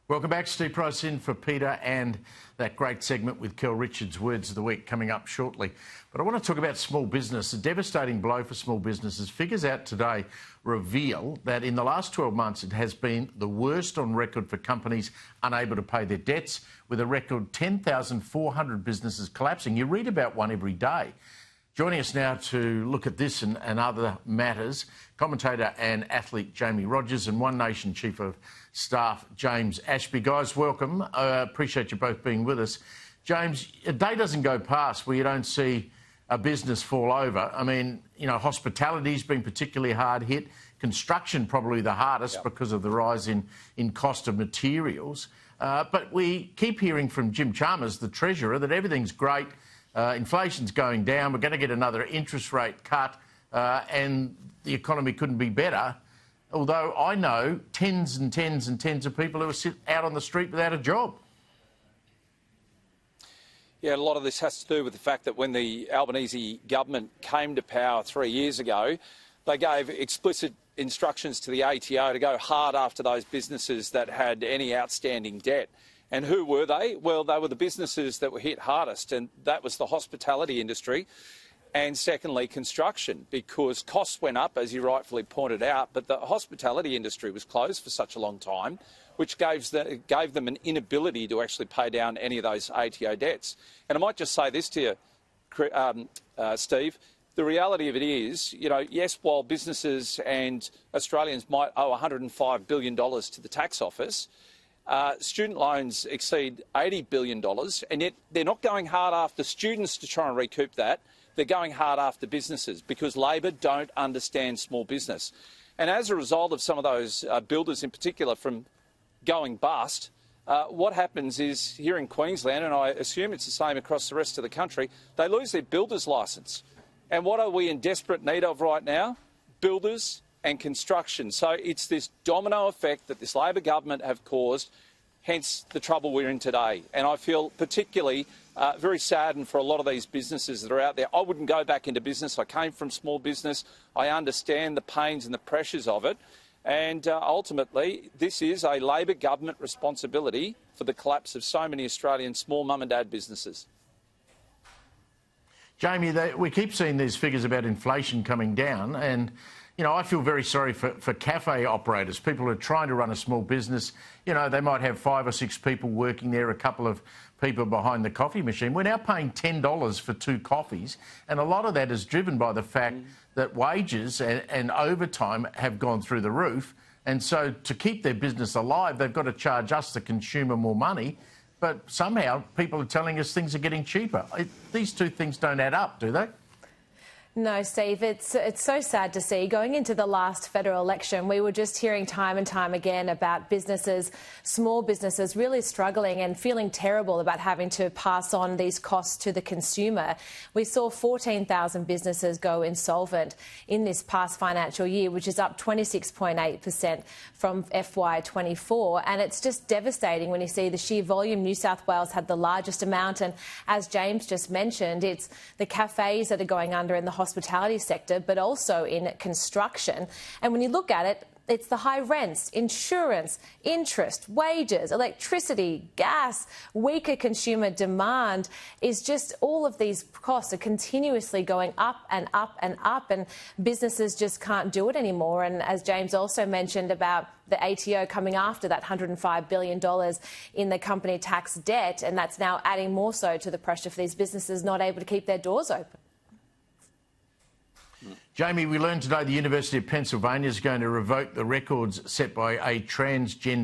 Welcome back. Steve Price in for Peter and that great segment with Kel Richards' Words of the Week coming up shortly. But I want to talk about small business. A devastating blow for small businesses. Figures out today reveal that in the last 12 months it has been the worst on record for companies unable to pay their debts, with a record 10,400 businesses collapsing. You read about one every day. Joining us now to look at this and other matters, commentator and athlete Jamie Rogers and One Nation Chief of Staff James Ashby. Guys, welcome. I appreciate you both being with us. James, a day doesn't go past where you don't see a business fall over. I mean, you know, hospitality's been particularly hard hit. Construction probably the hardest because of the rise in cost of materials. But we keep hearing from Jim Chalmers, the Treasurer, that everything's great. Inflation's going down, we're going to get another interest rate cut, and the economy couldn't be better. Although I know tens and tens and tens of people who are out on the street without a job. Yeah, a lot of this has to do with the fact that when the Albanese government came to power 3 years ago, they gave explicit instructions to the ATO to go hard after those businesses that had any outstanding debt. And who were they? Well, they were the businesses that were hit hardest, and that was the hospitality industry. And secondly, construction, because costs went up, as you rightfully pointed out, but the hospitality industry was closed for such a long time, which gave them an inability to actually pay down any of those ATO debts. And I might just say this to you, Steve, the reality of it is, you know, yes, while businesses and Australians might owe $105 billion to the tax office, student loans exceed $80 billion, and yet they're not going hard after students to try and recoup that. They're going hard after businesses because Labor don't understand small business. And as a result of some of those builders in particular from going bust, what happens is here in Queensland, and I assume it's the same across the rest of the country, they lose their builder's licence. And what are we in desperate need of right now? Builders and construction. So it's this domino effect that this Labor government have caused, hence the trouble we're in today. And I feel particularly very saddened for a lot of these businesses that are out there. I wouldn't go back into business. I came from small business. I understand the pains and the pressures of it. And ultimately, this is a Labor government responsibility for the collapse of so many Australian small mum and dad businesses. Jamie, we keep seeing these figures about inflation coming down, and you know, I feel very sorry for cafe operators, people who are trying to run a small business. You know, they might have 5 or 6 people working there, a couple of people behind the coffee machine. We're now paying $10 for 2 coffees, and a lot of that is driven by the fact that wages and overtime have gone through the roof. And so to keep their business alive, they've got to charge us, the consumer, more money. But somehow people are telling us things are getting cheaper. These two things don't add up, do they? No, Steve, it's so sad to see. Going into the last federal election, we were just hearing time and time again about businesses, small businesses, really struggling and feeling terrible about having to pass on these costs to the consumer. We saw 14,000 businesses go insolvent in this past financial year, which is up 26.8% from FY24. And it's just devastating when you see the sheer volume. New South Wales had the largest amount. And as James just mentioned, it's the cafes that are going under in the hospitality sector, but also in construction. And when you look at it, it's the high rents, insurance, interest, wages, electricity, gas, weaker consumer demand. Is just all of these costs are continuously going up and up and up, and businesses just can't do it anymore. And as James also mentioned about the ATO coming after that $105 billion in the company tax debt, and that's now adding more so to the pressure for these businesses not able to keep their doors open. Jamie, we learned today the University of Pennsylvania is going to revoke the records set by a transgender